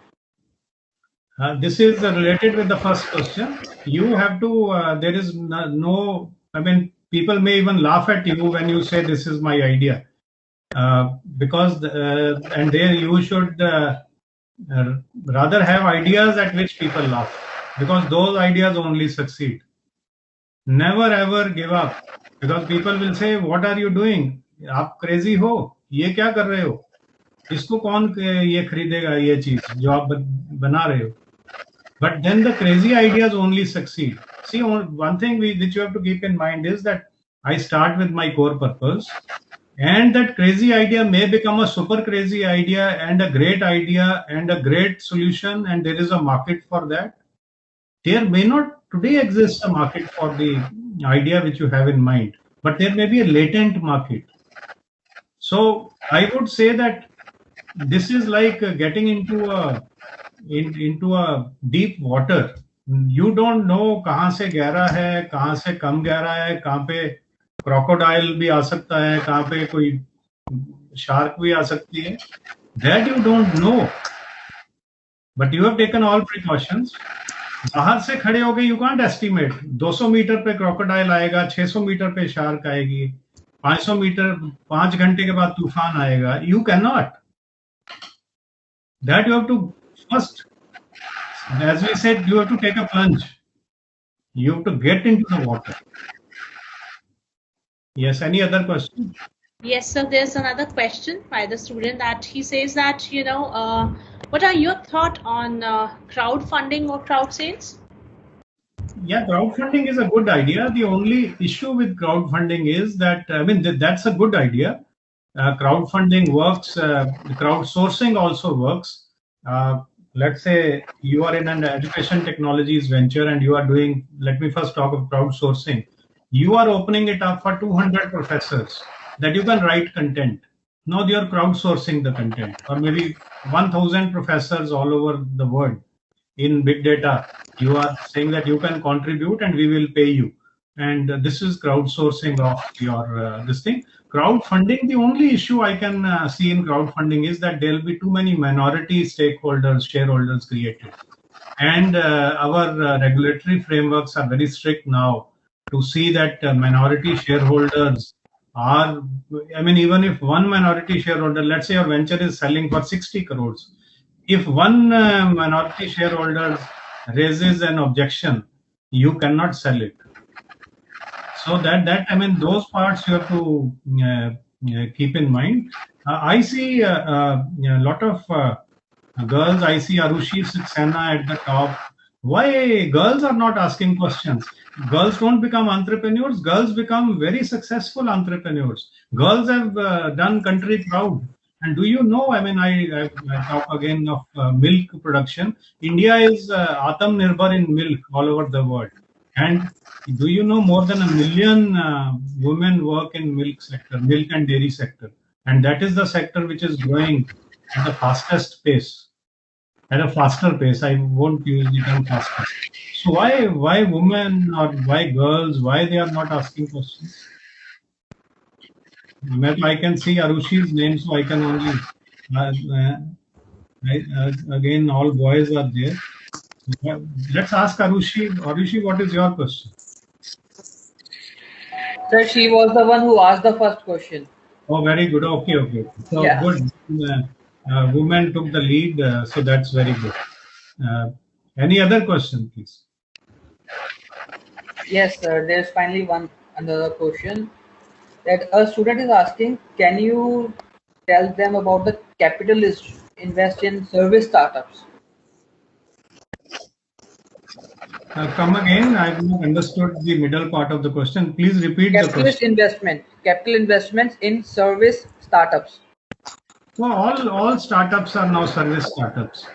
This is related with the first question. You have to, there is no, I mean, people may even laugh at you when you say this is my idea. Because, and there you should rather have ideas at which people laugh, because those ideas only succeed. Never ever give up, because people will say, what are you doing? आप crazy हो? ये क्या कर रहे हो? इसको कौन ये खरीदेगा ये चीज जो आप बना रहे हो? But then the crazy ideas only succeed. See, one thing which you have to keep in mind is that I start with my core purpose, and that crazy idea may become a super crazy idea and a great solution, and there is a market for that. There may not today exist a market for the idea which you have in mind, but there may be a latent market. So I would say that this is like getting into a deep water. You don't know कहाँ से गहरा है, कहाँ से कम गहरा है, कहाँ पे crocodile भी आ सकता है, कहाँ पे कोई shark भी आ सकती है. That you don't know, but you have taken all precautions. बाहर से खड़े हो गए, you can't estimate. 200 मीटर पे crocodile आएगा, 600 मीटर पे shark आएगी, 500 मीटर 5 घंटे के बाद तूफान आएगा. You cannot. That you have to first, as we said, you have to take a plunge. You have to get into the water. Yes, any other question? Yes, sir. There's another question by the student that he says that, what are your thoughts on crowdfunding or crowd sales? Yeah, crowdfunding is a good idea. The only issue with crowdfunding is that, I mean, that's a good idea. Crowdfunding works, crowdsourcing also works. Let's say you are in an education technologies venture and you are doing, let me first talk of crowdsourcing. You are opening it up for 200 professors that you can write content. Now you are crowdsourcing the content, or maybe 1000 professors all over the world in big data. You are saying that you can contribute and we will pay you. And this is crowdsourcing of your this thing. Crowdfunding, the only issue I can see in crowdfunding is that there will be too many minority stakeholders, shareholders created. And our regulatory frameworks are very strict now to see that minority shareholders are, I mean, even if one minority shareholder, let's say your venture is selling for 60 crores, if one minority shareholder raises an objection, you cannot sell it. So that I mean, those parts you have to keep in mind. I see a lot of girls. I see Arushi Saxena at the top. Why girls are not asking questions? Girls don't become entrepreneurs. Girls become very successful entrepreneurs. Girls have done country proud. And do you know, I mean, I talk again of milk production. India is Atmanirbhar in milk all over the world. And do you know more than 1 million women work in milk sector, milk and dairy sector. And that is the sector which is growing at the fastest pace, at a faster pace. I won't use the term faster. So why women or why girls, why they are not asking questions? I can see Arushi's name, so I can only, again, all boys are there. Let's ask Arushi. Arushi, what is your question? Sir, she was the one who asked the first question. Oh, very good. Okay. So yeah. Good. Women took the lead, so that's very good. Any other question, please? Yes, sir. There's finally another question that a student is asking. Can you tell them about the capitalists invest in service startups? Come again. I've not understood the middle part of the question. Please repeat the question. Capital investments in service startups. Well, all startups are now service startups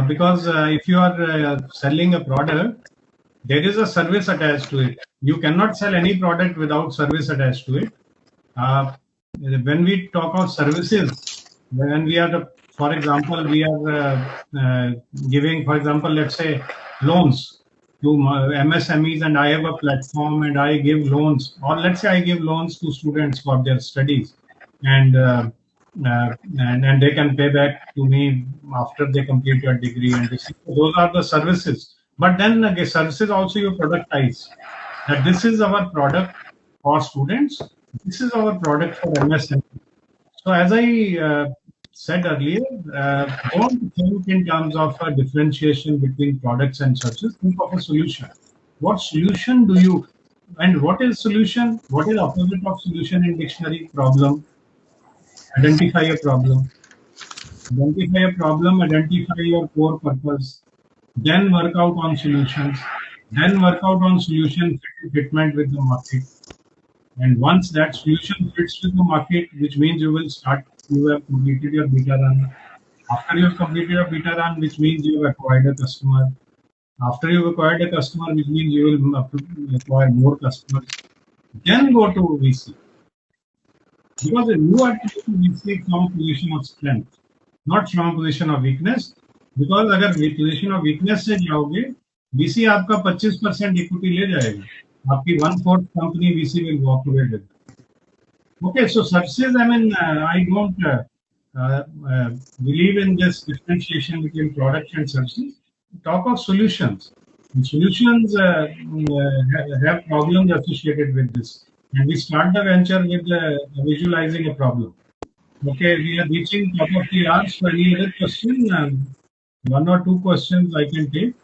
because if you are selling a product, there is a service attached to it. You cannot sell any product without service attached to it. When we talk of services, when we are, for example, we are giving, for example, let's say loans to MSMEs, and I have a platform and I give loans, or let's say I give loans to students for their studies, and they can pay back to me after they complete their degree, and those are the services. But then again, services also you productize that this is our product for students, this is our product for MSME. So as I said earlier, don't think in terms of a differentiation between products and services. Think of a solution. What solution do you, and what is solution? What is opposite of solution in dictionary? Problem. Identify a problem. Identify a problem, identify your core purpose, then work out on solutions, then work out on solution fitment with the market. And once that solution fits with the market, which means you will start, you have completed your beta run. After you have completed your beta run, which means you have acquired a customer. After you have acquired a customer, which means you will acquire more customers. Then go to VC. Because you are taking VC from a position of strength, not from a position of weakness. Because अगर position of weakness से जाओगे, VC आपका 25% equity ले जाएगा. आपकी 1/4 company VC will walk away with. Okay, so services, I mean, I don't believe in this differentiation between products and services. Talk of solutions. And solutions have problems associated with this. And we start the venture with visualizing a problem. Okay, we are reaching top of the hour. So any other question? One or two questions I can take.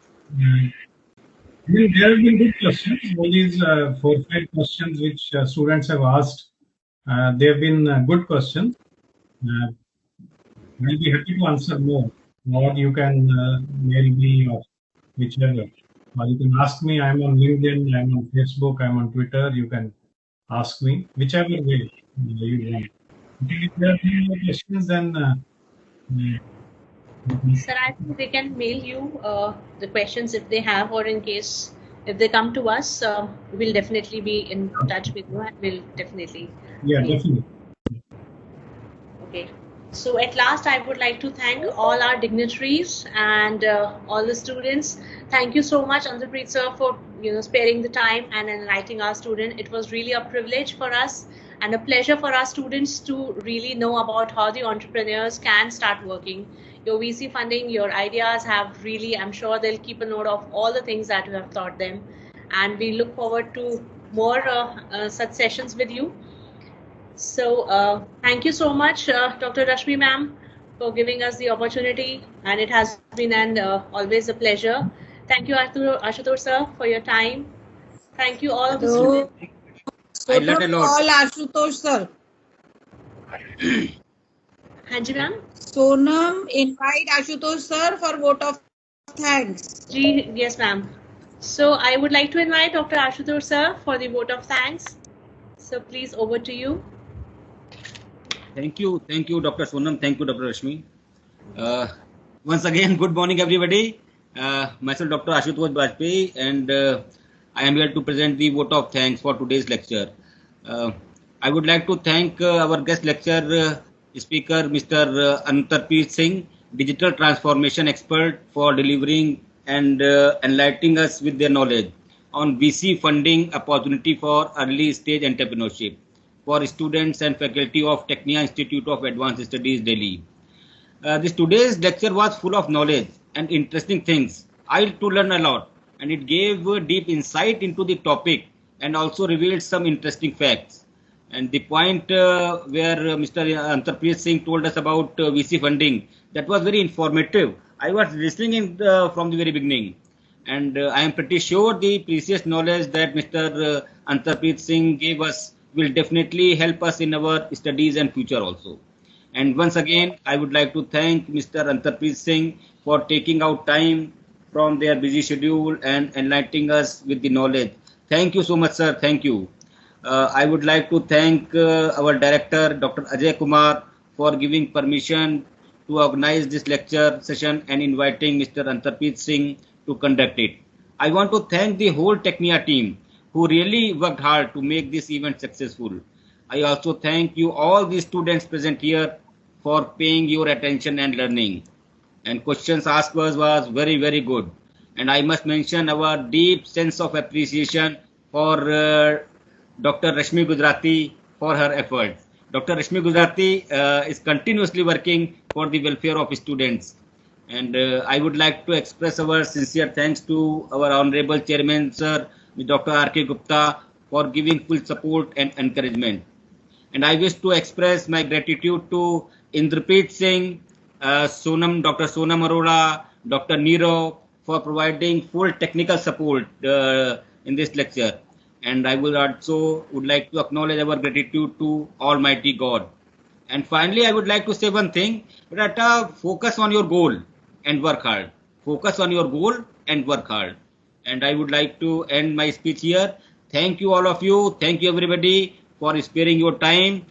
There have been good questions. All these 4 or 5 questions which students have asked, they have been good questions. I'll be happy to answer more. Or you can mail me or whichever. Or you can ask me. I'm on LinkedIn, I'm on Facebook, I'm on Twitter. You can ask me, whichever way you want. If there are any more questions, then Sir, I think they can mail you the questions if they have, or in case if they come to us, we'll definitely be in touch with you, and we'll definitely. Yeah, definitely. Okay. So at last, I would like to thank all our dignitaries and all the students. Thank you so much, Antarpreet sir, for sparing the time and enlightening our student. It was really a privilege for us and a pleasure for our students to really know about how the entrepreneurs can start working. Your VC funding, your ideas have really, I'm sure they'll keep a note of all the things that you have taught them. And we look forward to more such sessions with you. So thank you so much, Dr. Rashmi ma'am, for giving us the opportunity. And it has been always a pleasure. Thank you, Ashutosh sir, for your time. Thank you all of the students. So all Ashutosh sir. Hanji ma'am. Sonam, invite Ashutosh sir for vote of thanks. Yes, ma'am. So I would like to invite Dr. Ashutosh sir for the vote of thanks. So please, over to you. Thank you, Dr. Sonam. Thank you, Dr. Rashmi. Once again, good morning, everybody. Myself, Dr. Ashutosh Vajpayee, and I am here to present the vote of thanks for today's lecture. I would like to thank our guest lecturer, speaker, Mr. Antarpreet Singh, digital transformation expert, for delivering and enlightening us with their knowledge on VC funding opportunity for early stage entrepreneurship for students and faculty of Technia Institute of Advanced Studies, Delhi. Today's lecture was full of knowledge and interesting things. I too learned a lot, and it gave deep insight into the topic and also revealed some interesting facts. And the point where Mr. Antarpreet Singh told us about VC funding, that was very informative. I was listening from the very beginning. And I am pretty sure the precious knowledge that Mr. Antarpreet Singh gave us will definitely help us in our studies and future also. And once again, I would like to thank Mr. Antarpreet Singh for taking out time from their busy schedule and enlightening us with the knowledge. Thank you so much, sir. Thank you. I would like to thank our director, Dr. Ajay Kumar, for giving permission to organize this lecture session and inviting Mr. Antarpreet Singh to conduct it. I want to thank the whole Technia team who really worked hard to make this event successful. I also thank you all the students present here for paying your attention and learning. And questions asked was very, very good. And I must mention our deep sense of appreciation for Dr. Rashmi Gujarati for her efforts. Dr. Rashmi Gujarati is continuously working for the welfare of students. And I would like to express our sincere thanks to our Honorable Chairman, Sir, Dr. R.K. Gupta, for giving full support and encouragement. And I wish to express my gratitude to Indrapreet Singh, Dr. Sonam Arora, Dr. Nero for providing full technical support in this lecture. And I would like to acknowledge our gratitude to Almighty God. And finally, I would like to say one thing, that focus on your goal and work hard. Focus on your goal and work hard. And I would like to end my speech here. Thank you all of you. Thank you everybody for sparing your time